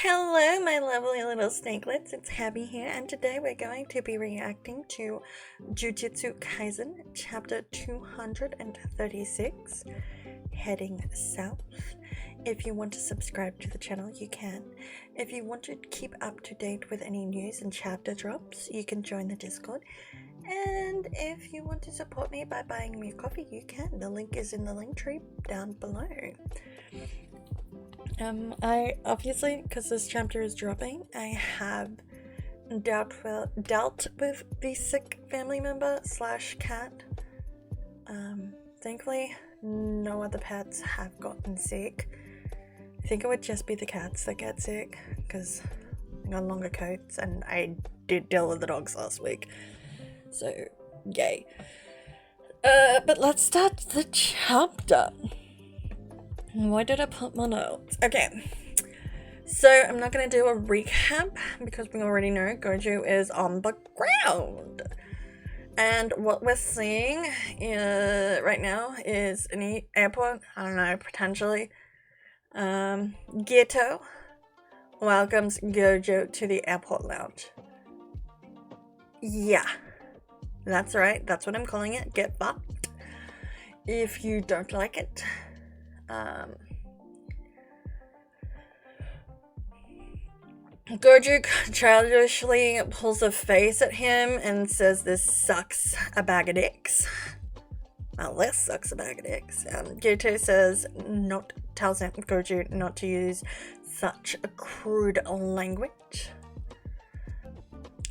Hello, my lovely little snakelets. It's Hebi here, and today we're going to be reacting to Jujutsu Kaisen, chapter 236, Heading South. If you want to subscribe to the channel, you can. If you want to keep up to date with any news and chapter drops, you can join the Discord. And if you want to support me by buying me a coffee, you can. The link is in the link tree down below. I obviously, because this chapter is dropping, I have dealt with the sick family member / cat. Thankfully, no other pets have gotten sick. I think it would just be the cats that get sick, because I got longer coats, and I did deal with the dogs last week. So, yay. But let's start the chapter. Why did I put my notes? Okay, so I'm not going to do a recap because we already know Gojo is on the ground. And what we're seeing right now is an airport, I don't know, potentially. Ghetto welcomes Gojo to the airport lounge. Yeah, that's right, that's what I'm calling it. Get fucked if you don't like it. Gojo childishly pulls a face at him and says, "This sucks a bag of dicks." Well, this sucks a bag of dicks. Gito tells him, Gojo, not to use such a crude language.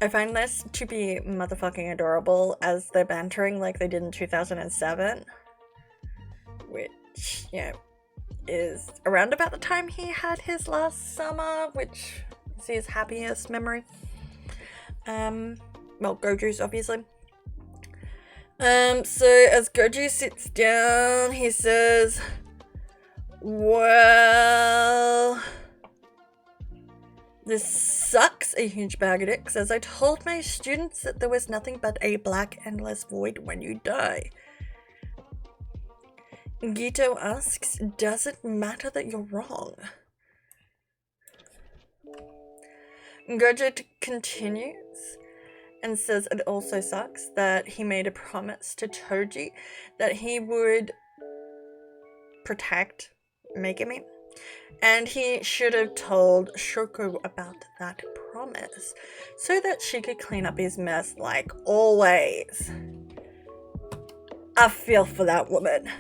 I find this to be motherfucking adorable as they're bantering like they did in 2007. Which, you know, is around about the time he had his last summer, which is his happiest memory. Well, Gojo's obviously. So as Gojo sits down, he says, "Well, this sucks a huge bag of dicks, as I told my students that there was nothing but a black endless void when you die." Gito asks, "Does it matter that you're wrong?" Gojo continues and says it also sucks that he made a promise to Toji that he would protect Megami, and he should have told Shoko about that promise so that she could clean up his mess like always. I feel for that woman.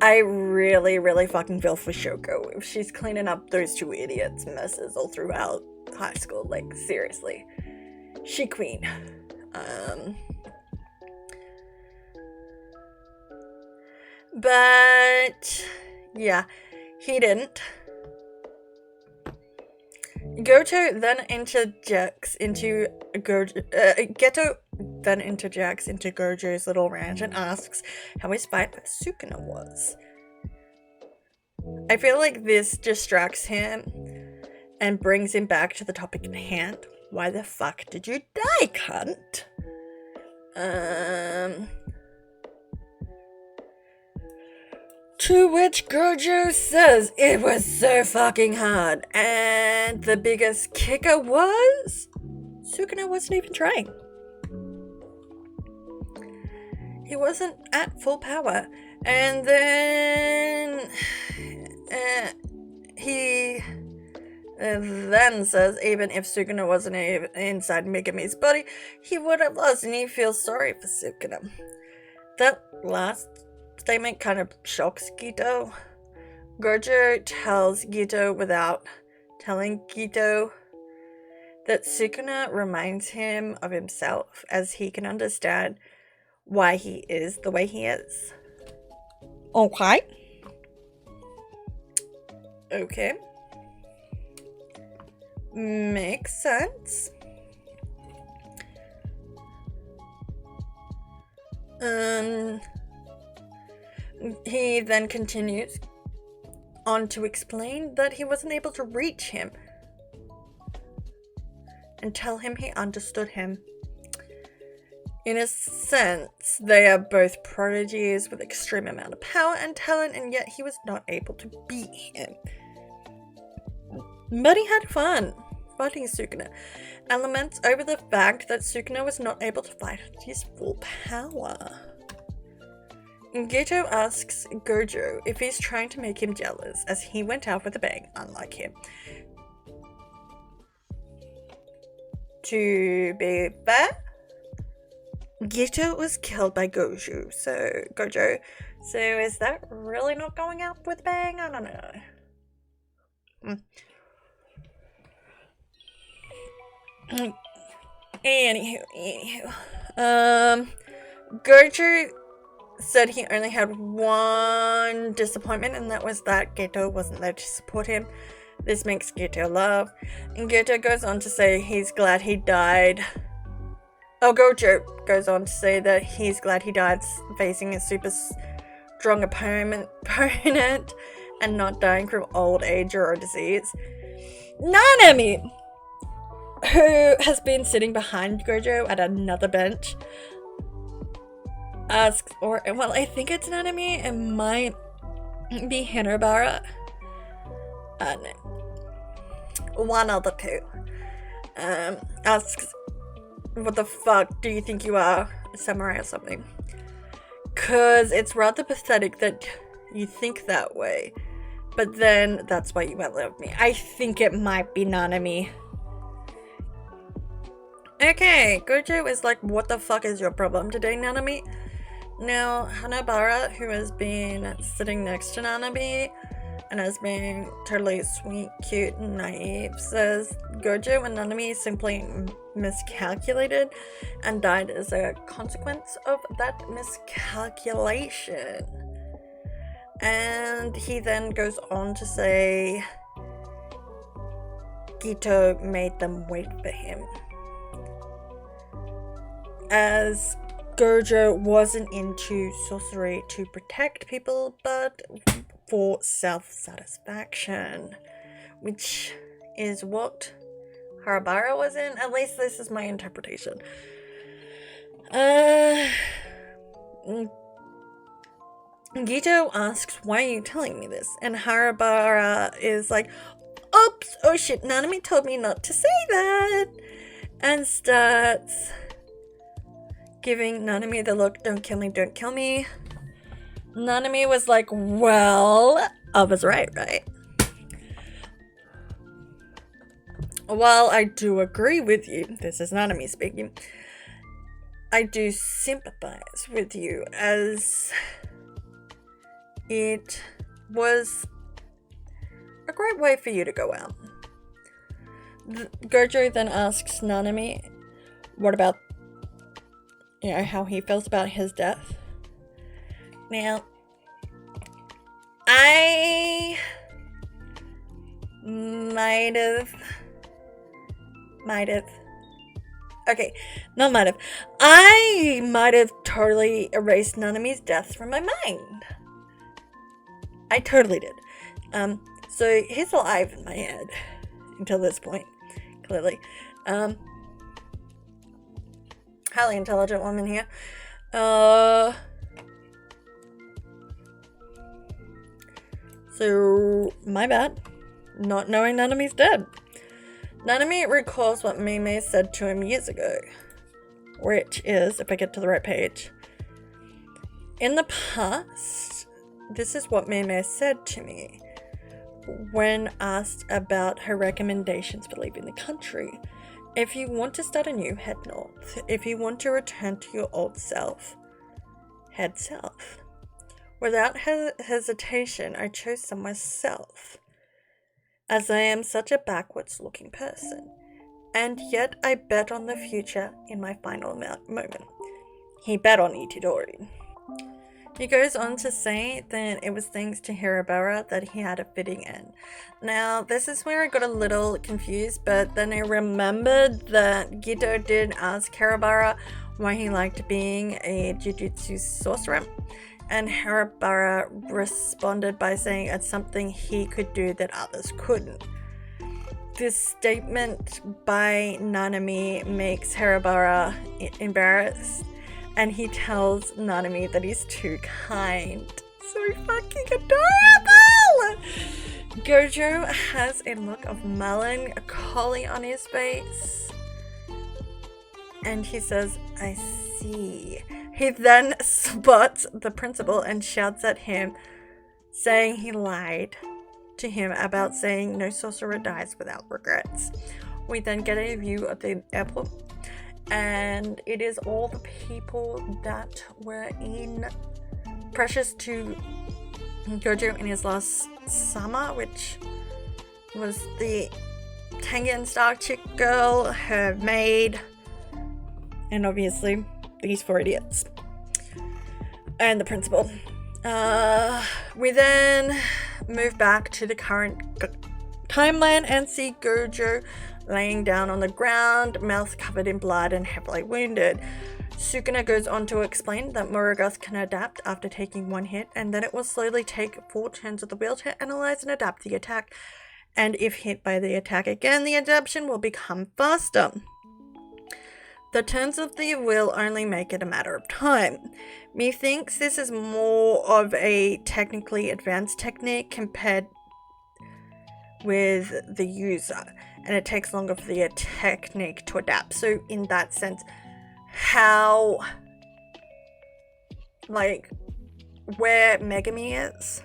I really, really fucking feel for Shoko if she's cleaning up those two idiots' messes all throughout high school. Like, seriously. She queen. But, yeah, he didn't. Geto then interjects into Gojo's little rant and asks how his fight with Sukuna was. I feel like this distracts him and brings him back to the topic at hand. Why the fuck did you die, cunt? To which Gojo says it was so fucking hard, and the biggest kicker was Sukuna wasn't even trying. He wasn't at full power, and then he then says even if Sukuna wasn't inside Megami's body, he would have lost, and he feels sorry for Sukuna. That last statement kind of shocks Gito. Gojo tells Gito without telling Gito that Sukuna reminds him of himself, as he can understand why he is the way he is. Okay. Makes sense. He then continues on to explain that he wasn't able to reach him and tell him he understood him. In a sense, they are both prodigies with extreme amount of power and talent, and yet he was not able to beat him. but he had fun fighting Sukuna and laments over the fact that Sukuna was not able to fight at his full power. Gito asks Gojo if he's trying to make him jealous as he went out with a bang, unlike him. To be fair, Gito was killed by Gojo, so is that really not going out with a bang? I don't know. Anywho. Gojo said he only had one disappointment, and that was that Gito wasn't there to support him. This makes Gito laugh, and Gito goes on to say he's glad he died. Gojo goes on to say that he's glad he died facing a super strong opponent and not dying from old age or a disease. Nanami, who has been sitting behind Gojo at another bench, asks, I think it's Nanami, it might be Hinobara. No. One of the two. Asks, what the fuck do you think you are? A samurai or something? Cause it's rather pathetic that you think that way. But then that's why you won't love me. I think it might be Nanami. Okay, Gojo is like, what the fuck is your problem today, Nanami? Now, Hanabara, who has been sitting next to Nanami and has been totally sweet, cute, and naive, says Gojo and Nanami simply miscalculated and died as a consequence of that miscalculation. And he then goes on to say Gito made them wait for him, as Gojo wasn't into sorcery to protect people, but for self-satisfaction, which is what Harabara was in. At least this is my interpretation. Gito asks, why are you telling me this? And Harabara is like, oops, oh shit, Nanami told me not to say that, and starts giving Nanami the look, don't kill me, don't kill me. Nanami was like, well, I was right? While I do agree with you, this is Nanami speaking, I do sympathize with you, as it was a great way for you to go out. Gojo then asks Nanami what about, how he feels about his death. Now, I might have, I might have totally erased Nanami's death from my mind. I totally did. So he's alive in my head until this point, clearly. Highly intelligent woman here. So, my bad. Not knowing Nanami's dead. Nanami recalls what Mei said to him years ago, which is, if I get to the right page, in the past, this is what Mei said to me when asked about her recommendations for leaving the country. If you want to start anew, head north. If you want to return to your old self, head south. Without hesitation, I chose somewhere south, as I am such a backwards-looking person, and yet I bet on the future in my final moment. He bet on Itadori. He goes on to say that it was thanks to Hirobara that he had a fitting end. Now, this is where I got a little confused, but then I remembered that Gito did ask Hirobara why he liked being a Jujutsu sorcerer, and Hirobara responded by saying it's something he could do that others couldn't. This statement by Nanami makes Hirobara embarrassed, and he tells Nanami that he's too kind. So fucking adorable! Gojo has a look of melancholy on his face. And he says, I see. He then spots the principal and shouts at him, saying he lied to him about saying no sorcerer dies without regrets. We then get a view of the airport, and it is all the people that were precious to Gojo in his last summer, which was the Tengen Stark chick girl, her maid, and obviously these 4 idiots. And the principal. We then move back to the current timeline and see Gojo laying down on the ground, mouth covered in blood and heavily wounded. Sukuna goes on to explain that Morogoth can adapt after taking 1 hit, and then it will slowly take 4 turns of the wheel to analyze and adapt the attack. And if hit by the attack again, the adaptation will become faster. The turns of the wheel only make it a matter of time. Methinks this is more of a technically advanced technique compared with the user, and it takes longer for the technique to adapt. So in that sense, how, like, where Megami is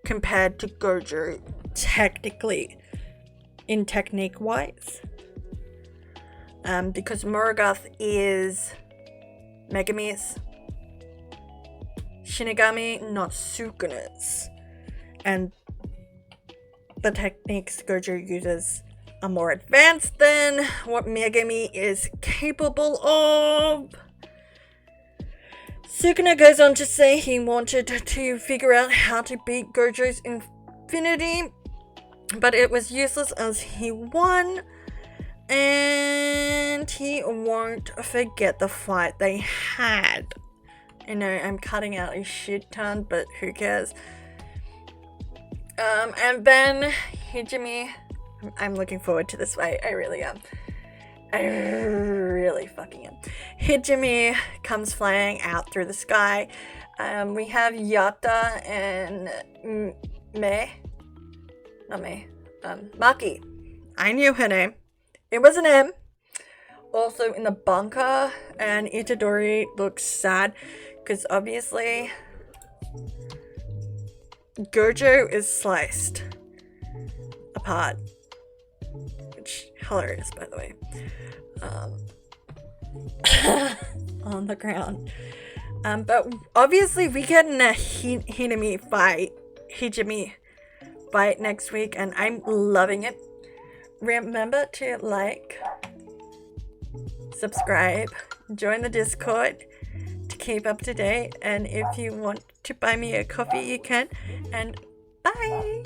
compared to Gojo technically in technique wise, because Morogoth is Megami's Shinigami, not Sukuna's, and the techniques Gojo uses are more advanced than what Megami is capable of. Sukuna goes on to say he wanted to figure out how to beat Gojo's infinity, but it was useless as he won, and he won't forget the fight they had. I know I'm cutting out a shit ton, but who cares? And then Hijimi, I'm looking forward to this fight. I really am. I really fucking am. Hijimi comes flying out through the sky. We have Yata and Maki. I knew her name. It was an M. Also in the bunker, and Itadori looks sad because obviously Gojo is sliced apart, which hilarious, by the way, on the ground. But obviously we get in a Hijimi fight next week, and I'm loving it. Remember to like, subscribe, join the Discord to keep up to date, and if you want to buy me a coffee, you can. And bye!